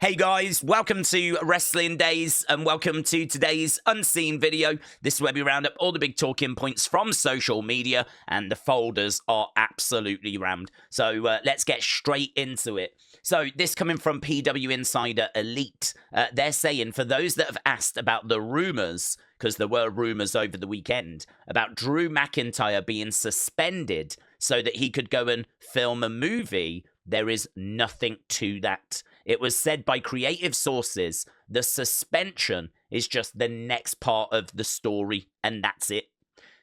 Hey guys, welcome to Wrestling Daze and welcome to today's unseen video. This is where we round up all the big talking points from social media and the folders are absolutely rammed. So let's get straight into it. So this coming from PW Insider Elite. They're saying for those that have asked about the rumours, because there were rumours over the weekend, about Drew McIntyre being suspended so that he could go and film a movie, there is nothing to that. It was said by creative sources, the suspension is just the next part of the story, and that's it.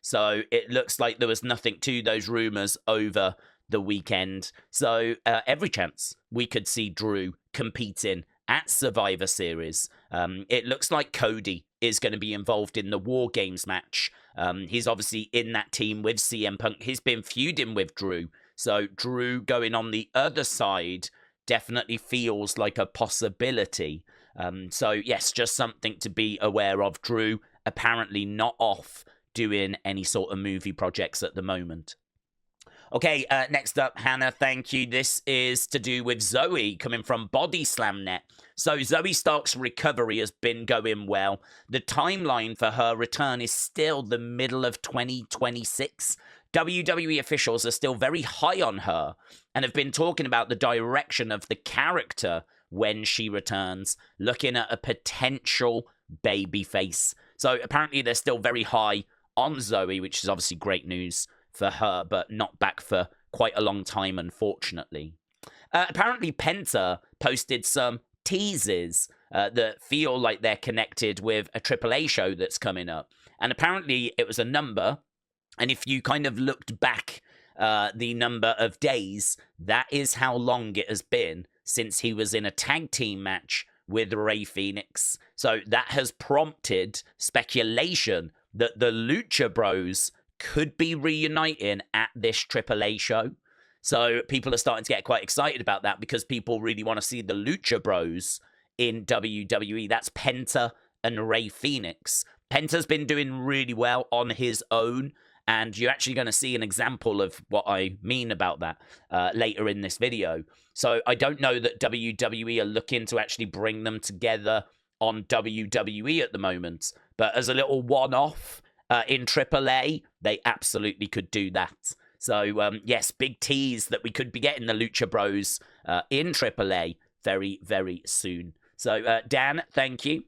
So it looks like there was nothing to those rumours over the weekend. So every chance we could see Drew competing at Survivor Series. It looks like Cody is going to be involved in the War Games match. He's obviously in that team with CM Punk. He's been feuding with Drew. So Drew going on the other side definitely feels like a possibility. So yes, just something to be aware of. Drew apparently not off doing any sort of movie projects at the moment. Okay, next up, Hannah, thank you. This is to do with Zoey coming from Body Slam Net. So Zoey Stark's recovery has been going well. The timeline for her return is still the middle of 2026. WWE officials are still very high on her and have been talking about the direction of the character when she returns, looking at a potential babyface. So apparently they're still very high on Zoey, which is obviously great news for her, but not back for quite a long time, unfortunately. Apparently Penta posted some teases that feel like they're connected with a AAA show that's coming up. And apparently it was a number. And if you kind of looked back the number of days, that is how long it has been since he was in a tag team match with Rey Fenix. So that has prompted speculation that the Lucha Bros could be reuniting at this AAA show. So people are starting to get quite excited about that because people really want to see the Lucha Bros in WWE. That's Penta and Rey Fenix. Penta's been doing really well on his own. And you're actually going to see an example of what I mean about that later in this video. So I don't know that WWE are looking to actually bring them together on WWE at the moment. But as a little one-off in AAA, they absolutely could do that. So yes, big tease that we could be getting the Lucha Bros in AAA very, very soon. So Dan, thank you.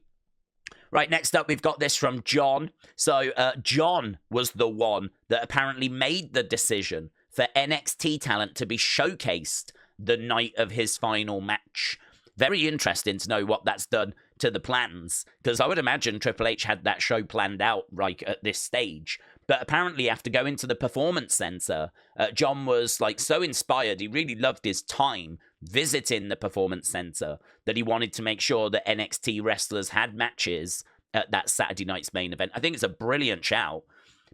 Right, next up, we've got this from John. So, John was the one that apparently made the decision for NXT talent to be showcased the night of his final match. Very interesting to know what that's done to the plans, because I would imagine Triple H had that show planned out right at this stage. But apparently, after going to the Performance Center, John was like so inspired. He really loved his time visiting the Performance Center that he wanted to make sure that NXT wrestlers had matches at that Saturday night's main event. I think it's a brilliant shout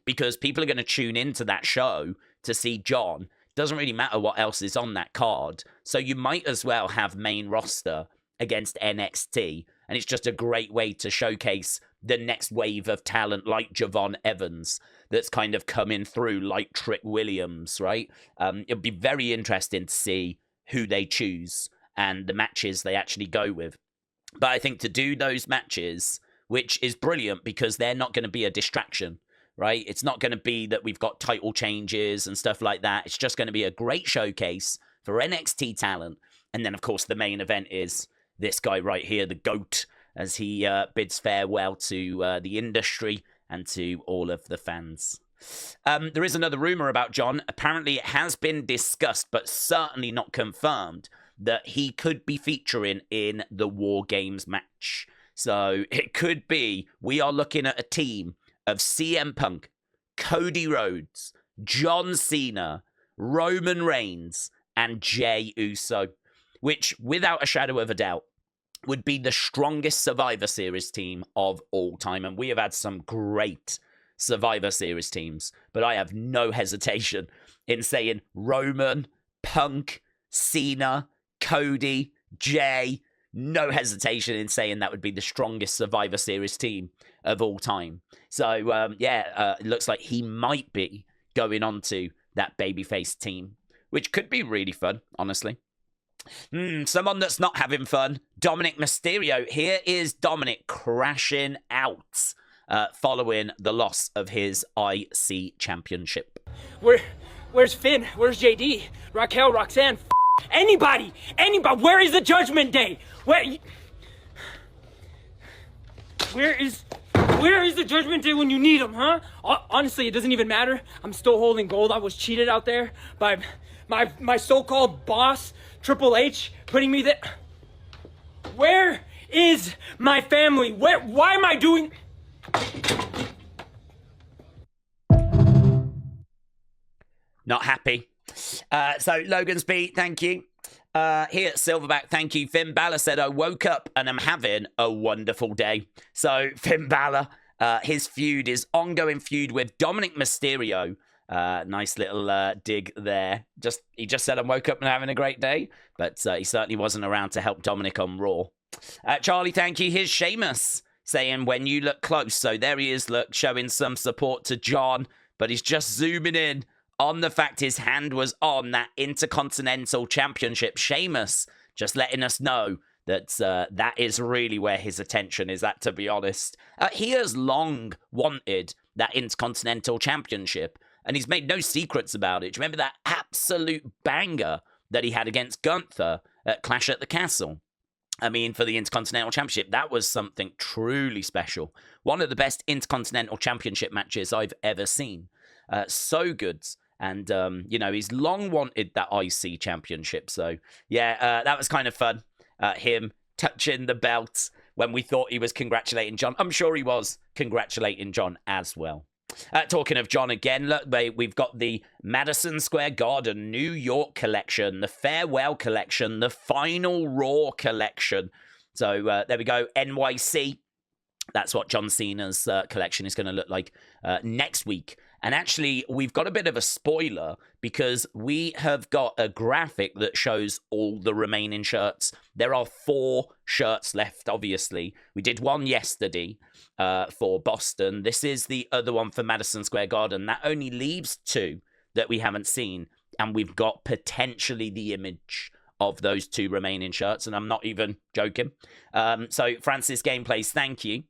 because people are going to tune into that show to see John. Doesn't really matter what else is on that card. So you might as well have main roster against NXT. And it's just a great way to showcase the next wave of talent like Javon Evans that's kind of coming through, like Trick Williams, right? It'll be very interesting to see who they choose and the matches they actually go with. But I think to do those matches, which is brilliant because they're not going to be a distraction, right? It's not going to be that we've got title changes and stuff like that. It's just going to be a great showcase for NXT talent. And then, of course, the main event is this guy right here, the GOAT, as he bids farewell to the industry and to all of the fans. There is another rumor about John. Apparently, it has been discussed, but certainly not confirmed, that he could be featuring in the War Games match. So it could be we are looking at a team of CM Punk, Cody Rhodes, John Cena, Roman Reigns, and Jey Uso, which, without a shadow of a doubt, would be the strongest Survivor Series team of all time. And we have had some great Survivor Series teams, but I have no hesitation in saying Roman, Punk, Cena, Cody, Jey. No hesitation in saying that would be the strongest Survivor Series team of all time. So, it looks like he might be going on to that babyface team, which could be really fun, honestly. Someone that's not having fun, Dominik Mysterio. Here is Dominik crashing out following the loss of his IC championship. Where's Finn? Where's JD? Raquel, Roxanne? Anybody! Where is the Judgment Day? Where is the Judgment Day when you need them, huh? Honestly, it doesn't even matter. I'm still holding gold. I was cheated out there by my so-called boss, Triple H, putting me there. Where is my family? Why am I doing... Not happy. So Logan's beat, thank you. Here at Silverback, thank you. Finn Balor said, I woke up and I'm having a wonderful day. So Finn Balor, his feud is ongoing feud with Dominik Mysterio. Nice little dig there. He just said I woke up and having a great day, but he certainly wasn't around to help Dominik on Raw. Charlie, thank you. Here's Sheamus saying, when you look close. So there he is, look, showing some support to John, but he's just zooming in on the fact his hand was on that Intercontinental Championship. Sheamus just letting us know that that is really where his attention is at, to be honest. He has long wanted that Intercontinental Championship, and he's made no secrets about it. Do you remember that absolute banger that he had against Gunther at Clash at the Castle? I mean, for the Intercontinental Championship, that was something truly special. One of the best Intercontinental Championship matches I've ever seen. So good. And, you know, he's long wanted that IC Championship. So, yeah, that was kind of fun. Him touching the belt when we thought he was congratulating John. I'm sure he was congratulating John as well. Talking of John again, look, we've got the Madison Square Garden New York collection, the Farewell collection, the Final Raw collection. So there we go, NYC. That's what John Cena's collection is going to look like next week. And actually, we've got a bit of a spoiler because we have got a graphic that shows all the remaining shirts. There are 4 shirts left, obviously. We did one yesterday for Boston. This is the other one for Madison Square Garden. That only leaves 2 that we haven't seen. And we've got potentially the image of those 2 remaining shirts. And I'm not even joking. So, Francis Gameplays, thank you.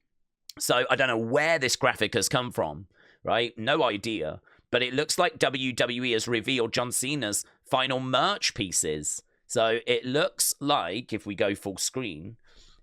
So, I don't know where this graphic has come from. Right? No idea. But it looks like WWE has revealed John Cena's final merch pieces. So it looks like, if we go full screen,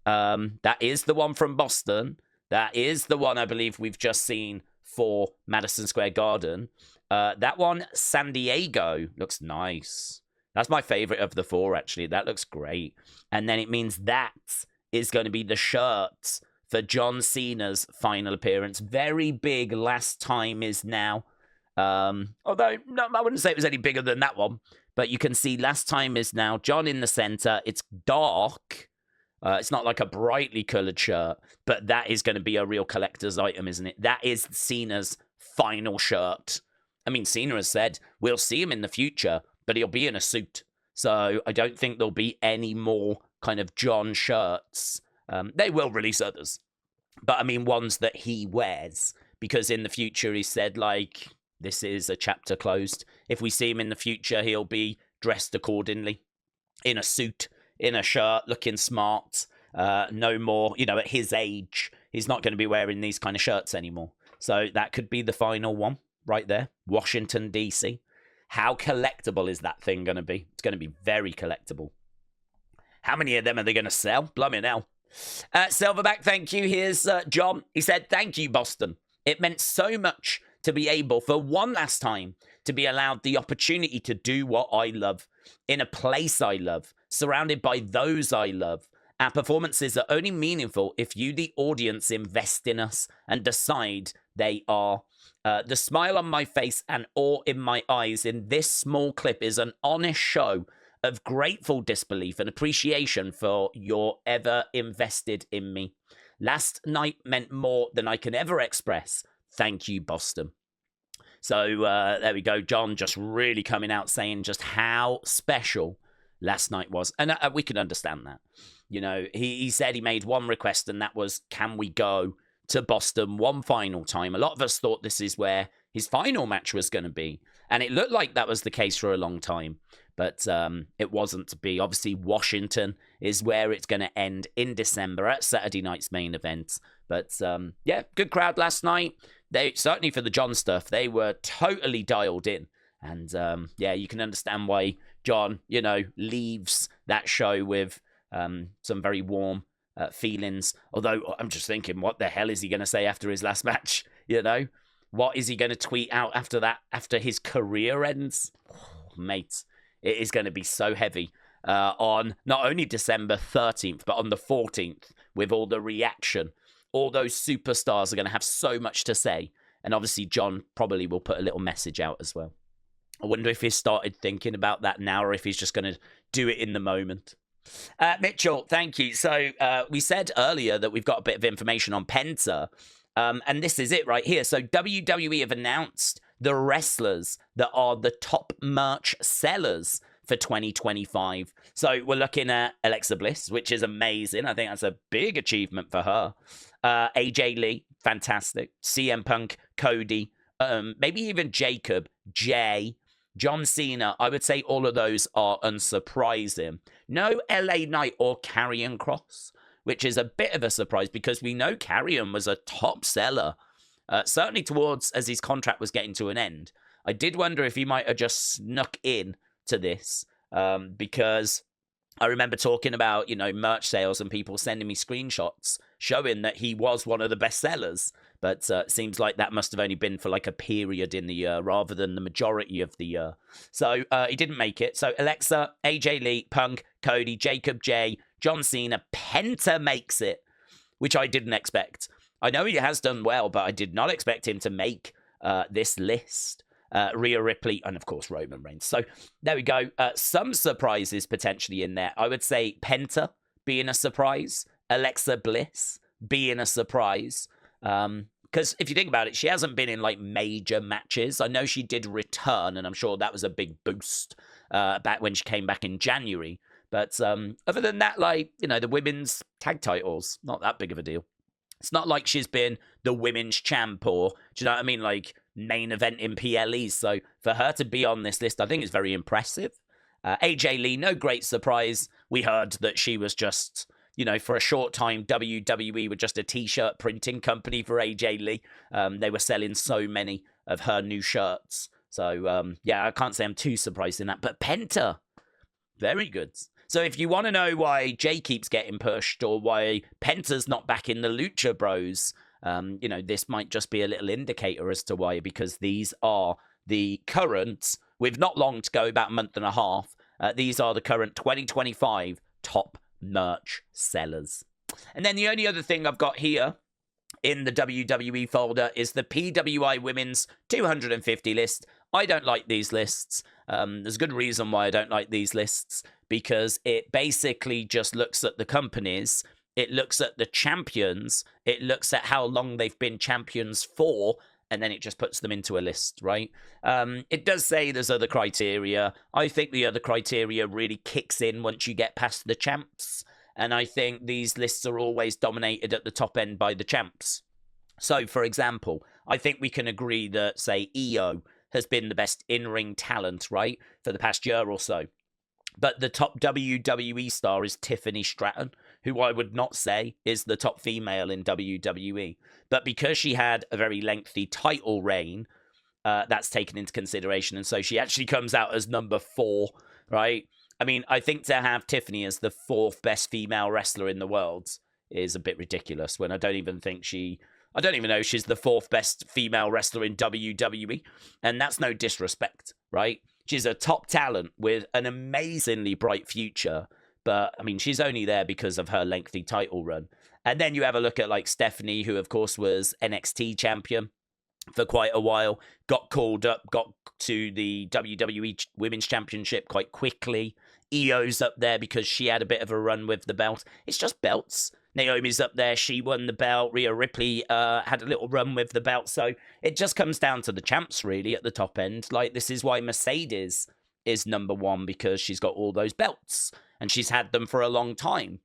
that is the one from Boston. That is the one I believe we've just seen for Madison Square Garden. That one, San Diego, looks nice. That's my favorite of the 4, actually. That looks great. And then it means that is going to be the shirt for John Cena's final appearance. Very big, last time is now. Although, no, I wouldn't say it was any bigger than that one. But you can see last time is now. John in the center. It's dark. It's not like a brightly colored shirt. But that is going to be a real collector's item, isn't it? That is Cena's final shirt. I mean, Cena has said, we'll see him in the future, but he'll be in a suit. So I don't think there'll be any more kind of John shirts. They will release others, but I mean ones that he wears, because in the future he said, like, this is a chapter closed. If we see him in the future, he'll be dressed accordingly, in a suit, in a shirt, looking smart. No more, you know, at his age, he's not going to be wearing these kind of shirts anymore. So that could be the final one right there, Washington, D.C. How collectible is that thing going to be? It's going to be very collectible. How many of them are they going to sell? Blimey hell. Silverback, thank you. Here's John. He said, thank you, Boston. It meant so much to be able, for one last time, to be allowed the opportunity to do what I love, in a place I love, surrounded by those I love. Our performances are only meaningful if you, the audience, invest in us and decide they are. The smile on my face and awe in my eyes in this small clip is an honest show of grateful disbelief and appreciation for your ever invested in me. Last night meant more than I can ever express. Thank you, Boston. So there we go. John just really coming out saying just how special last night was. And we can understand that. You know, he said he made one request, and that was, can we go to Boston one final time? A lot of us thought this is where his final match was going to be. And it looked like that was the case for a long time. but it wasn't to be. Obviously, Washington is where it's going to end in December at Saturday night's main event. But yeah, good crowd last night. They certainly for the John stuff, they were totally dialed in. And yeah, you can understand why John, leaves that show with some very warm feelings. Although I'm just thinking, what the hell is he going to say after his last match? What is he going to tweet out after that, after his career ends? Oh, mate, it is going to be so heavy on not only December 13th, but on the 14th with all the reaction. All those superstars are going to have so much to say. And obviously, John probably will put a little message out as well. I wonder if he's started thinking about that now or if he's just going to do it in the moment. Mitchell, thank you. So we said earlier that we've got a bit of information on Penta. And this is it right here. So WWE have announced the wrestlers that are the top merch sellers for 2025. So we're looking at Alexa Bliss, which is amazing. I think that's a big achievement for her. AJ Lee, fantastic. CM Punk, Cody, maybe even Jacob, Jay, John Cena. I would say all of those are unsurprising. No LA Knight or Karrion Kross, which is a bit of a surprise because we know Karrion was a top seller, certainly towards as his contract was getting to an end. I did wonder if he might have just snuck in to this because I remember talking about, merch sales and people sending me screenshots showing that he was one of the best sellers. But it seems like that must have only been for like a period in the year rather than the majority of the year. So he didn't make it. So Alexa, AJ Lee, Punk, Cody, Jacob J, John Cena, Penta makes it, which I didn't expect. I know he has done well, but I did not expect him to make this list. Rhea Ripley, and of course Roman Reigns. So there we go. Some surprises potentially in there. I would say Penta being a surprise, Alexa Bliss being a surprise. Because if you think about it, she hasn't been in like major matches. I know she did return, and I'm sure that was a big boost back when she came back in January. But other than that, the women's tag titles, not that big of a deal. It's not like she's been the women's champ or, do you know what I mean? Like main event in PLEs. So for her to be on this list, I think is very impressive. AJ Lee, no great surprise. We heard that she was just, for a short time, WWE were just a t-shirt printing company for AJ Lee. They were selling so many of her new shirts. So, yeah, I can't say I'm too surprised in that. But Penta, very good. So if you want to know why Jay keeps getting pushed or why Penta's not back in the Lucha Bros, this might just be a little indicator as to why, because these are the current, with not long to go, about a month and a half, these are the current 2025 top merch sellers. And then the only other thing I've got here in the WWE folder is the PWI Women's 250 list. I don't like these lists. There's a good reason why I don't like these lists, because it basically just looks at the companies, it looks at the champions, it looks at how long they've been champions for, and then it just puts them into a list, right? It does say there's other criteria. I think the other criteria really kicks in once you get past the champs, and I think these lists are always dominated at the top end by the champs. So, for example, I think we can agree that, say, EO has been the best in-ring talent, right, for the past year or so. But the top WWE star is Tiffany Stratton, who I would not say is the top female in WWE. But because she had a very lengthy title reign, that's taken into consideration. And so she actually comes out as number 4, right? I mean, I think to have Tiffany as the 4th best female wrestler in the world is a bit ridiculous, when I don't even know she's the 4th best female wrestler in WWE. And that's no disrespect, right? She's a top talent with an amazingly bright future. But, I mean, she's only there because of her lengthy title run. And then you have a look at, like, Stephanie, who, of course, was NXT champion for quite a while. Got called up, got to the WWE Women's Championship quite quickly. Io's up there because she had a bit of a run with the belt. It's just belts. Naomi's up there. She won the belt. Rhea Ripley had a little run with the belt. So it just comes down to the champs, really, at the top end. Like, this is why Mercedes is number 1, because she's got all those belts. And she's had them for a long time.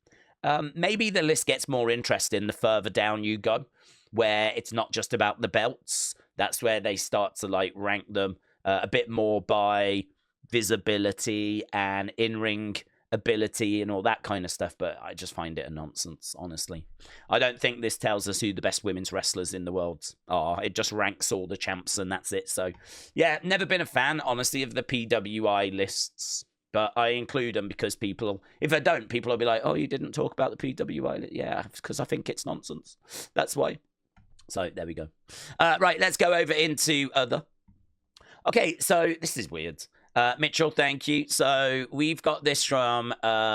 Maybe the list gets more interesting the further down you go, where it's not just about the belts. That's where they start to, like, rank them a bit more by visibility and in-ring ability and all that kind of stuff, but I just find it a nonsense, honestly. I don't think this tells us who the best women's wrestlers in the world are. It just ranks all the champs and that's it. So, yeah, never been a fan, honestly, of the PWI lists, but I include them because people, if I don't, people will be like, oh, you didn't talk about the PWI list. Yeah, because I think it's nonsense. That's why. So, there we go. Right, let's go over into other. Okay, so this is weird. Mitchell, thank you. So we've got this from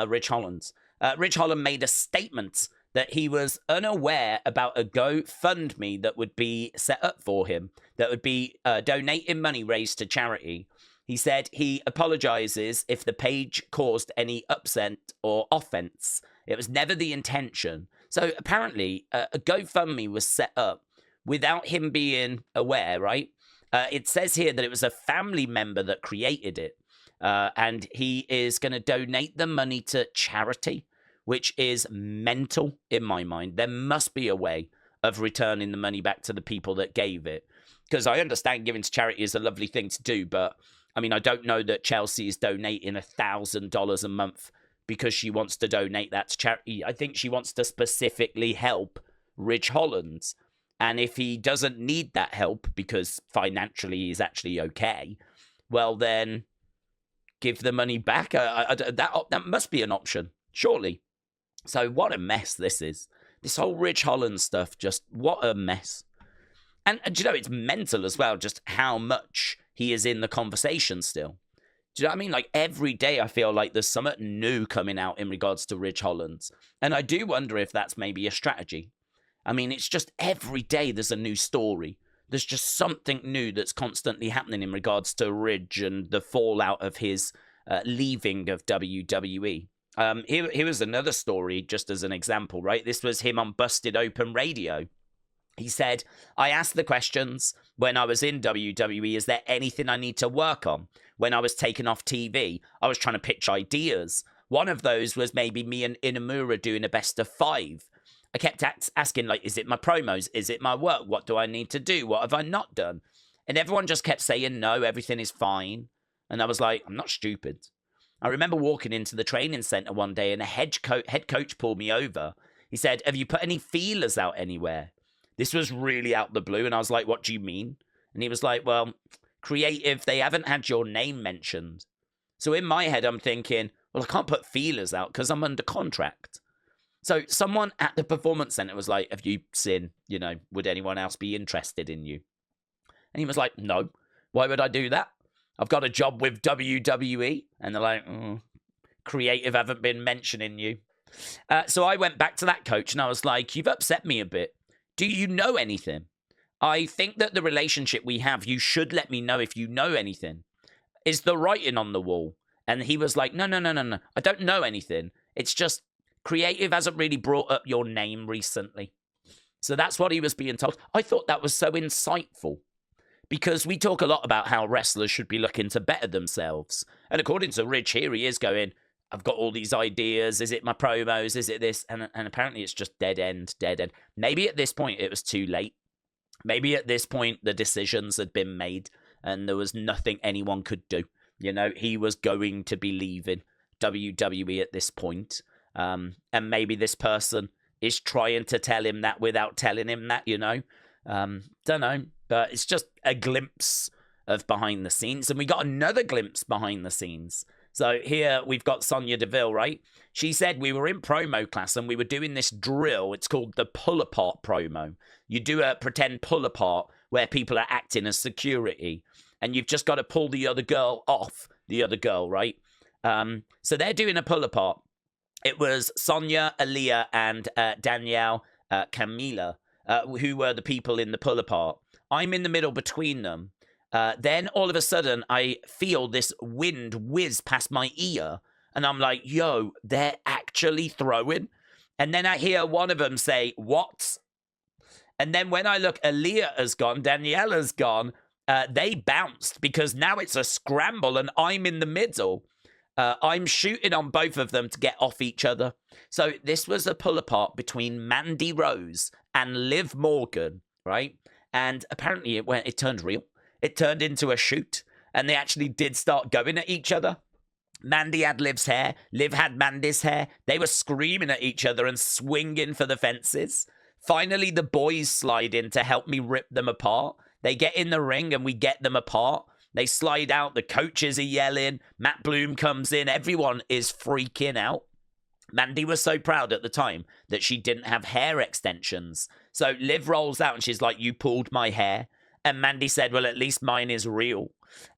Rich Holland. Rich Holland made a statement that he was unaware about a GoFundMe that would be set up for him, that would be donating money raised to charity. He said he apologizes if the page caused any upset or offense. It was never the intention. So apparently a GoFundMe was set up without him being aware, right? It says here that it was a family member that created it, and he is going to donate the money to charity, which is mental in my mind. There must be a way of returning the money back to the people that gave it, because I understand giving to charity is a lovely thing to do, but I mean, I don't know that Chelsea is donating $1,000 a month because she wants to donate that to charity. I think she wants to specifically help Rich Holland. And if he doesn't need that help because financially he's actually okay, well, then give the money back. That must be an option, surely. So what a mess this is. This whole Rich Holland stuff, just what a mess. And do you know, it's mental as well, just how much he is in the conversation still. Do you know what I mean? Like every day I feel like there's something new coming out in regards to Rich Holland. And I do wonder if that's maybe a strategy. I mean, it's just every day there's a new story. There's just something new that's constantly happening in regards to Ridge and the fallout of his leaving of WWE. Here was another story, just as an example, right? This was him on Busted Open Radio. He said, I asked the questions when I was in WWE, is there anything I need to work on? When I was taken off TV, I was trying to pitch ideas. One of those was maybe me and Inamura doing a best of 5. I kept asking, like, is it my promos? Is it my work? What do I need to do? What have I not done? And everyone just kept saying, no, everything is fine. And I was like, I'm not stupid. I remember walking into the training center one day and a head coach pulled me over. He said, have you put any feelers out anywhere? This was really out the blue. And I was like, what do you mean? And he was like, well, creative, they haven't had your name mentioned. So in my head, I'm thinking, well, I can't put feelers out because I'm under contract. So someone at the performance center was like, have you seen, would anyone else be interested in you? And he was like, no, why would I do that? I've got a job with WWE. And they're like, creative haven't been mentioning you. So I went back to that coach and I was like, you've upset me a bit. Do you know anything? I think that the relationship we have, you should let me know if you know anything. Is the writing on the wall? And he was like, no. I don't know anything. It's just, creative hasn't really brought up your name recently. So that's what he was being told. I thought that was so insightful because we talk a lot about how wrestlers should be looking to better themselves. And according to Ridge here, he is going, I've got all these ideas. Is it my promos? Is it this? And apparently it's just dead end. Maybe at this point it was too late. Maybe at this point the decisions had been made and there was nothing anyone could do. He was going to be leaving WWE at this point. And maybe this person is trying to tell him that without telling him that, Don't know. But it's just a glimpse of behind the scenes. And we got another glimpse behind the scenes. So here we've got Sonya Deville, right? She said we were in promo class and we were doing this drill. It's called the pull apart promo. You do a pretend pull apart where people are acting as security. And you've just got to pull the other girl off the other girl, right? So they're doing a pull apart. It was Sonya, Aaliyah, and Danielle Camila, who were the people in the pull apart. I'm in the middle between them. Then all of a sudden, I feel this wind whiz past my ear. And I'm like, yo, they're actually throwing. And then I hear one of them say, what? And then when I look, Aaliyah has gone, Danielle has gone. They bounced because now it's a scramble and I'm in the middle. I'm shooting on both of them to get off each other. So this was a pull apart between Mandy Rose and Liv Morgan, right? And apparently it turned real. It turned into a shoot. and they actually did start going at each other. Mandy had Liv's hair. Liv had Mandy's hair. They were screaming at each other and swinging for the fences. Finally, the boys slide in to help me rip them apart. They get in the ring and we get them apart. They slide out. The coaches are yelling. Matt Bloom comes in. Everyone is freaking out. Mandy was so proud at the time that she didn't have hair extensions. So Liv rolls out and she's like, "You pulled my hair." And Mandy said, "Well, at least mine is real."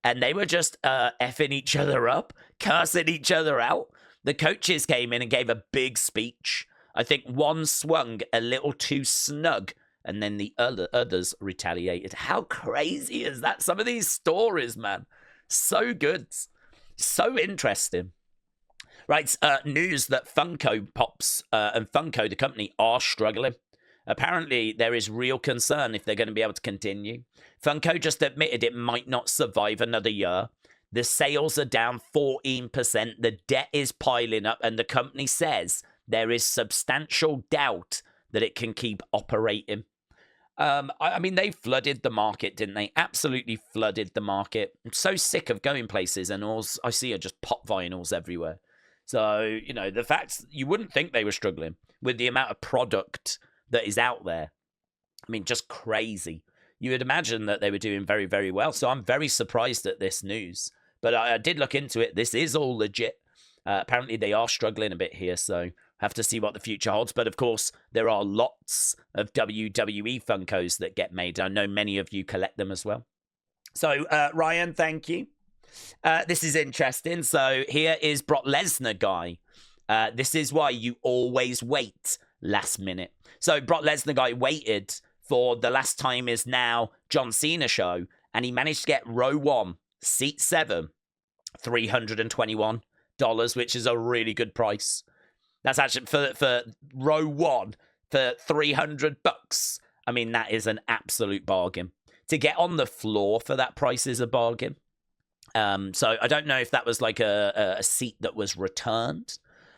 And they were just effing each other up, cursing each other out. The coaches came in and gave a big speech. I think one swung a little too snug, and then the others retaliated. How crazy is that? Some of these stories, man. So good. So interesting. Right, news that Funko Pops and Funko, the company, are struggling. Apparently, there is real concern if they're going to be able to continue. Funko just admitted it might not survive another year. The sales are down 14%. The debt is piling up, and the company says there is substantial doubt that it can keep operating. I mean, they flooded the market, didn't they? Absolutely flooded the market. I'm so sick of going places, and all I see are just pop vinyls everywhere. So, you know, the fact you wouldn't think they were struggling with the amount of product that is out there. I mean, just crazy. You would imagine that they were doing very, very well. So I'm very surprised at this news. But I did look into it. This is all legit. Apparently, they are struggling a bit here. So have to see what the future holds. But of course, there are lots of WWE Funkos that get made. I know many of you collect them as well. So, Ryan, thank you. This is interesting. So here is Brock Lesnar guy. This is why you always wait last minute. So Brock Lesnar guy waited for the last time is now John Cena show, and he managed to get row 1, seat 7, $321, which is a really good price. That's actually for row 1 for $300. I mean, that is an absolute bargain. To get on the floor for that price is a bargain. So I don't know if that was like a seat that was returned,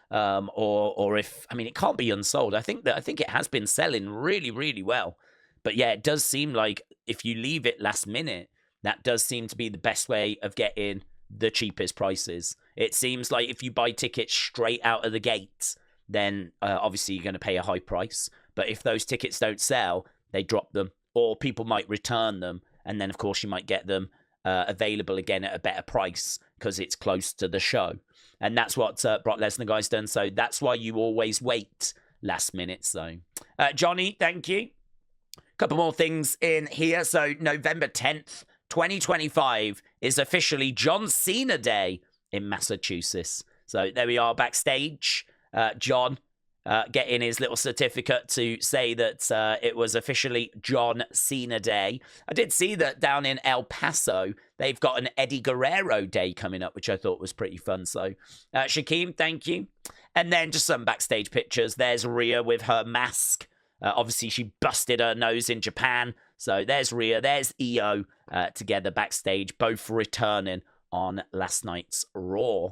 or if, I mean, it can't be unsold. I think it has been selling really, really well. But yeah, it does seem like if you leave it last minute, that does seem to be the best way of getting the cheapest prices. It seems like if you buy tickets straight out of the gate, then obviously you're going to pay a high price. But if those tickets don't sell, they drop them, or people might return them, and then of course you might get them available again at a better price because it's close to the show. And that's what Brock Lesnar guy's done. So that's why you always wait last minute. So Johnny, thank you. Couple more things in here. So November 10th, 2025 is officially John Cena Day in Massachusetts. So there we are backstage. John getting his little certificate to say that it was officially John Cena Day. I did see that down in El Paso, they've got an Eddie Guerrero Day coming up, which I thought was pretty fun. So, Shaquem, thank you. And then just some backstage pictures. There's Rhea with her mask. Obviously, she busted her nose in Japan. So there's Rhea, there's EO together backstage, both returning on last night's Raw.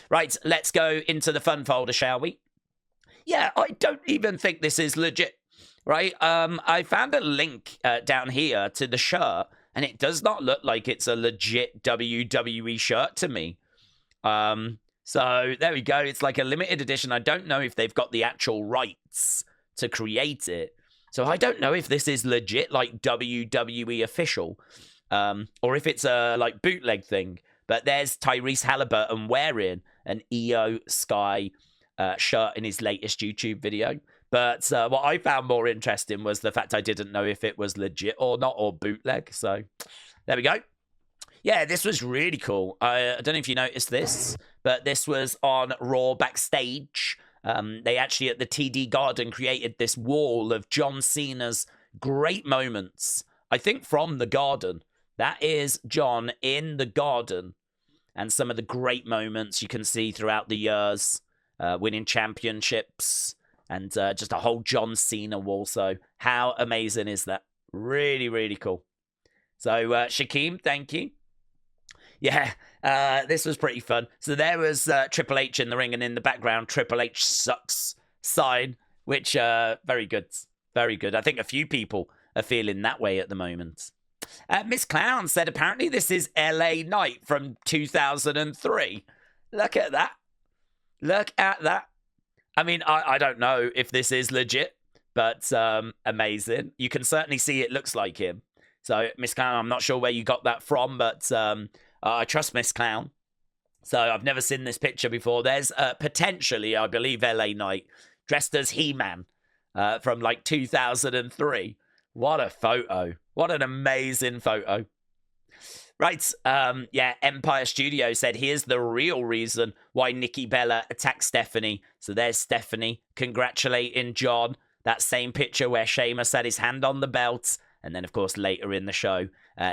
Right, let's go into the fun folder, shall we? Yeah, I don't even think this is legit, right? I found a link down here to the shirt, and it does not look like it's a legit WWE shirt to me. So there we go. It's like a limited edition. I don't know if they've got the actual rights to create it. So I don't know if this is legit, like WWE official, or if it's a like bootleg thing. But there's Tyrese Halliburton wearing an EO Sky shirt in his latest YouTube video. But what I found more interesting was the fact I didn't know if it was legit or not, or bootleg. So there we go. Yeah, this was really cool. I don't know if you noticed this, but this was on Raw backstage. They actually at the TD Garden created this wall of John Cena's great moments. I think from the Garden. That is John in the Garden. And some of the great moments you can see throughout the years. Winning championships. And just a whole John Cena wall. So how amazing is that? Really, really cool. So Shaquem, thank you. Yeah, this was pretty fun. So there was Triple H in the ring, and in the background, Triple H sucks sign, which very good. Very good. I think a few people are feeling that way at the moment. Miss Clown said apparently this is LA Knight from 2003. Look at that. Look at that. I mean, I don't know if this is legit, but amazing. You can certainly see it looks like him. So, Miss Clown, I'm not sure where you got that from, but I trust Miss Clown. So, I've never seen this picture before. There's potentially, I believe, LA Knight dressed as He-Man from like 2003. What a photo. What an amazing photo. Right, yeah, Empire Studio said, here's the real reason why Nikki Bella attacked Stephanie. So there's Stephanie congratulating John. That same picture where Sheamus had his hand on the belt. And then, of course, later in the show,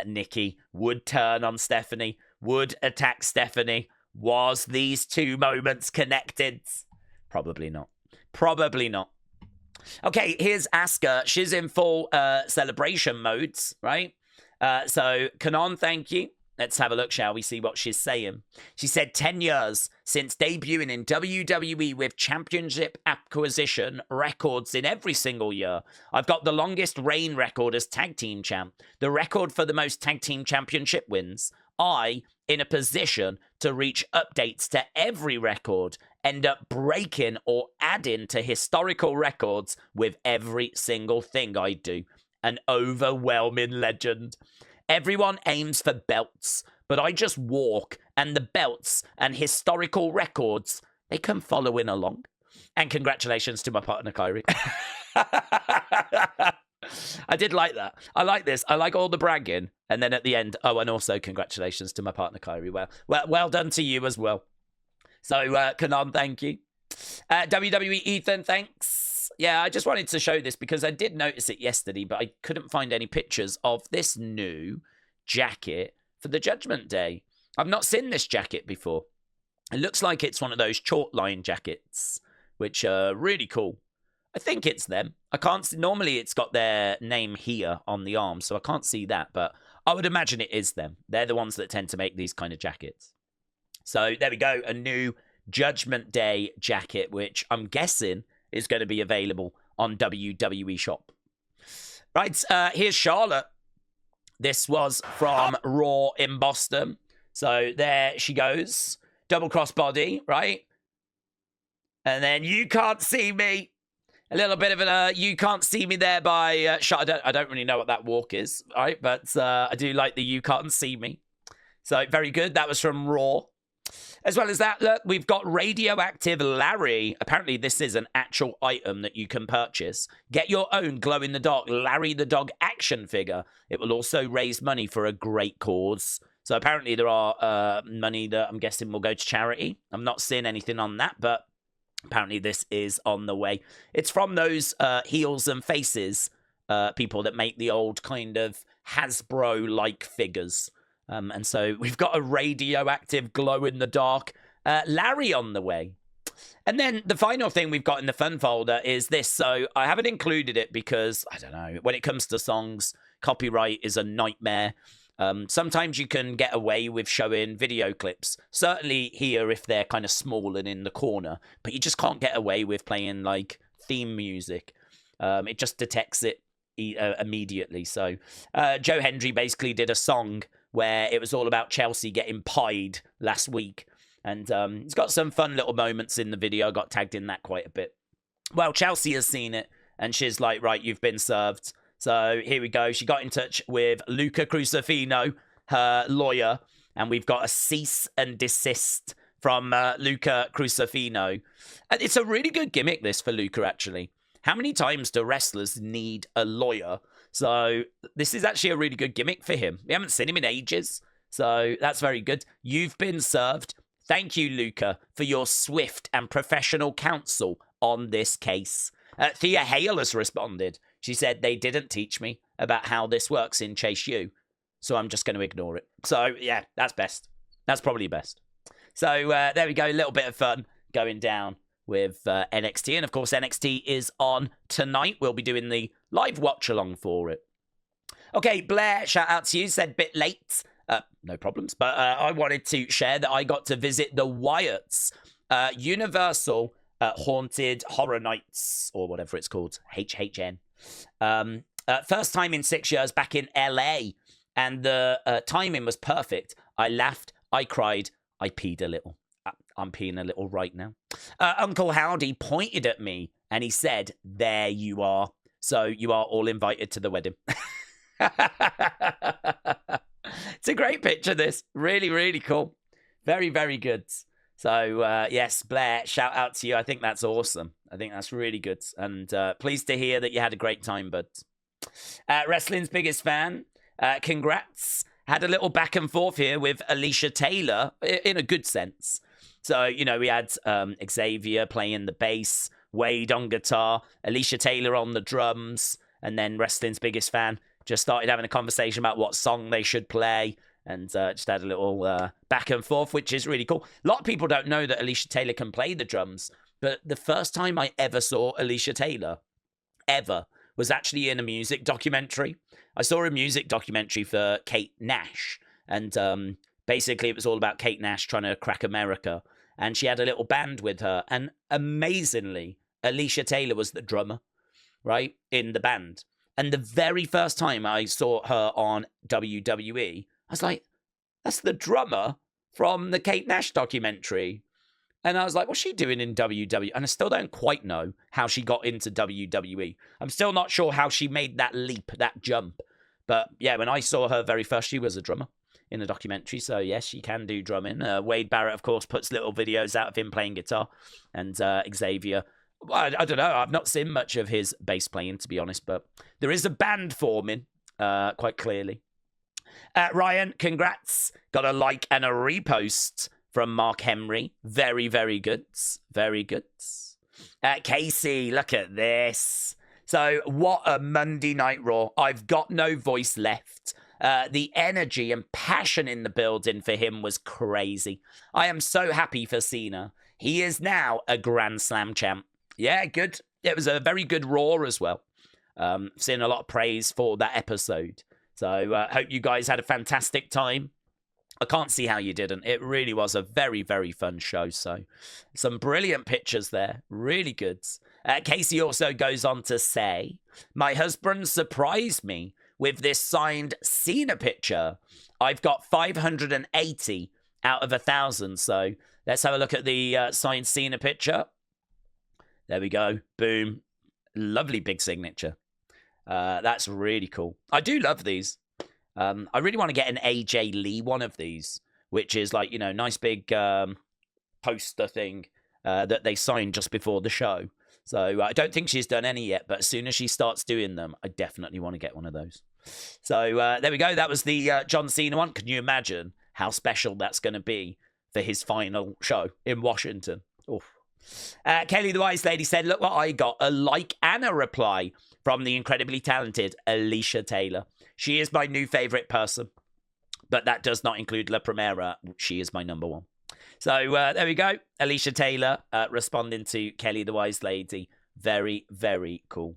Nikki would turn on Stephanie, would attack Stephanie. Was these two moments connected? Probably not. Probably not. Okay, here's Asuka. She's in full celebration modes, right? So, Kanon, thank you. Let's have a look, shall we, see what she's saying. She said 10 years since debuting in WWE with championship acquisition records in every single year. I've got the longest reign record as tag team champ, the record for the most tag team championship wins. I, in a position to reach updates to every record, end up breaking or adding to historical records with every single thing I do. An overwhelming legend. Everyone aims for belts, but I just walk, and the belts and historical records, they come following along. And congratulations to my partner, Kyrie. I did like that. I like this. I like all the bragging. And then at the end, oh, and also congratulations to my partner, Kyrie. Well done to you as well. So, Kanon, thank you. WWE Ethan, thanks. Yeah, I just wanted to show this because I did notice it yesterday, but I couldn't find any pictures of this new jacket for the Judgment Day. I've not seen this jacket before. It looks like it's one of those chalk line jackets, which are really cool. I think it's them. I can't see. Normally it's got their name here on the arm, so I can't see that, but I would imagine it is them. They're the ones that tend to make these kind of jackets. So there we go, a new Judgment Day jacket, which I'm guessing is going to be available on WWE Shop. Right, here's Charlotte. This was from Raw in Boston. So there she goes. Double cross body, right? And then You Can't See Me. A little bit of a You Can't See Me there by Charlotte. I don't really know what that walk is, right? But I do like the You Can't See Me. So very good. That was from Raw. As well as that, look, we've got Radioactive Larry. Apparently, this is an actual item that you can purchase. Get your own glow-in-the-dark Larry the Dog action figure. It will also raise money for a great cause. So apparently, there are money that I'm guessing will go to charity. I'm not seeing anything on that, but apparently, this is on the way. It's from those Heels and Faces people that make the old kind of Hasbro-like figures. And so we've got a radioactive glow-in-the-dark Larry on the way. And then the final thing we've got in the fun folder is this. So I haven't included it because, I don't know, when it comes to songs, copyright is a nightmare. Sometimes you can get away with showing video clips. Certainly here if they're kind of small and in the corner. But you just can't get away with playing, like, theme music. It just detects it immediately. So Joe Hendry basically did a song where it was all about Chelsea getting pied last week. And it's got some fun little moments in the video. I got tagged in that quite a bit. Well, Chelsea has seen it, and she's like, right, you've been served. So here we go. She got in touch with Luca Crucifino, her lawyer, and we've got a cease and desist from Luca Crucifino. And it's a really good gimmick, this, for Luca, actually. How many times do wrestlers need a lawyer? So this is actually a really good gimmick for him. We haven't seen him in ages, so that's very good. You've been served. Thank you, Luca, for your swift and professional counsel on this case. Thea Hale has responded. She said, they didn't teach me about how this works in Chase U, so I'm just going to ignore it. So, yeah, that's best. That's probably best. So there we go, a little bit of fun going down with NXT. And, of course, NXT is on tonight. We'll be doing the live watch-along for it. Okay, Blair, shout out to you. Said bit late. No problems. But I wanted to share that I got to visit the Wyatts Universal Haunted Horror Nights, or whatever it's called, HHN. First time in 6 years back in LA. and the timing was perfect. I laughed, I cried, I peed a little. I'm peeing a little right now. Uncle Howdy pointed at me and he said, "There you are. So you are all invited to the wedding." It's a great picture, this. Really, really cool. Very, very good. So, yes, Blair, shout out to you. I think that's awesome. I think that's really good. And pleased to hear that you had a great time, bud. Wrestling's biggest fan. Congrats. Had a little back and forth here with Alicia Taylor in a good sense. So, you know, we had Xavier playing the bass, Wade on guitar, Alicia Taylor on the drums, and then Wrestling's biggest fan just started having a conversation about what song they should play, and just had a little back and forth, which is really cool. A lot of people don't know that Alicia Taylor can play the drums, but the first time I ever saw Alicia Taylor, ever, was actually in a music documentary. I saw a music documentary for Kate Nash, and basically it was all about Kate Nash trying to crack America, and she had a little band with her, and amazingly, Alicia Taylor was the drummer, right, in the band. And the very first time I saw her on WWE, I was like, that's the drummer from the Kate Nash documentary. And I was like, what's she doing in WWE? And I still don't quite know how she got into WWE. I'm still not sure how she made that leap, that jump. But yeah, when I saw her very first, she was a drummer in the documentary. So yes, she can do drumming. Wade Barrett, of course, puts little videos out of him playing guitar. And Xavier, I don't know. I've not seen much of his bass playing, to be honest. But there is a band forming, quite clearly. Ryan, congrats. Got a like and a repost from Mark Henry. Very, very good. Very good. Casey, look at this. So, what a Monday Night Raw. I've got no voice left. The energy and passion in the building for him was crazy. I am so happy for Cena. He is now a Grand Slam champ. Yeah, good. It was a very good Raw as well. Seeing a lot of praise for that episode. So, hope you guys had a fantastic time. I can't see how you didn't. It really was a very, very fun show. So, some brilliant pictures there. Really good. Casey also goes on to say, my husband surprised me with this signed Cena picture. I've got 580 out of 1,000. So, let's have a look at the signed Cena picture. There we go. Boom. Lovely big signature. That's really cool. I do love these. I really want to get an AJ Lee one of these, which is like, you know, nice big poster thing that they signed just before the show. So I don't think she's done any yet, but as soon as she starts doing them, I definitely want to get one of those. So there we go. That was the John Cena one. Can you imagine how special that's going to be for his final show in Washington? Oof. Kelly the Wise Lady said, look what I got. A like and a reply from the incredibly talented Alicia Taylor. She is my new favorite person, but that does not include La Primera. She is my number one. So there we go. Alicia Taylor responding to Kelly the Wise Lady. Very, very cool.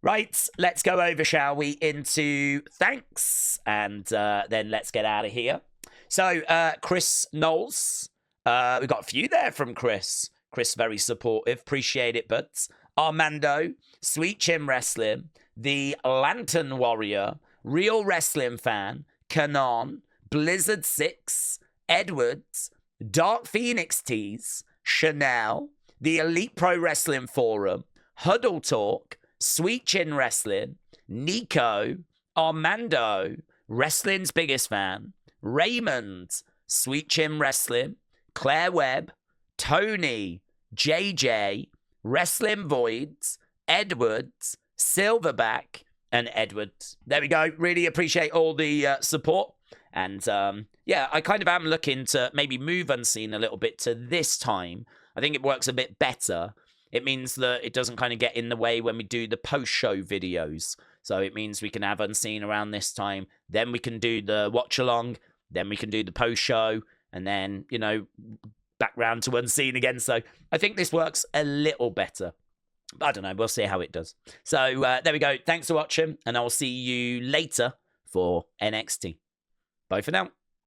Right, let's go over, shall we, into thanks, and then let's get out of here. So Chris Knowles, we've got a few there from Chris. Chris, very supportive. Appreciate it, buds. Armando, Sweet Chin Wrestling, The Lantern Warrior, Real Wrestling Fan, Canon, Blizzard 6, Edwards, Dark Phoenix Tees, Chanel, The Elite Pro Wrestling Forum, Huddle Talk, Sweet Chin Wrestling, Nico, Armando, Wrestling's Biggest Fan, Raymond, Sweet Chin Wrestling, Claire Webb, Tony, JJ, Wrestling Voids, Edwards, Silverback, and Edwards. There we go. Really appreciate all the support. And yeah, I kind of am looking to maybe move Unseen a little bit to this time. I think it works a bit better. It means that it doesn't kind of get in the way when we do the post-show videos. So it means we can have Unseen around this time. Then we can do the watch-along. Then we can do the post-show. And then, you know, back round to Unseen again. So I think this works a little better. I don't know. We'll see how it does. So there we go. Thanks for watching. And I'll see you later for NXT. Bye for now.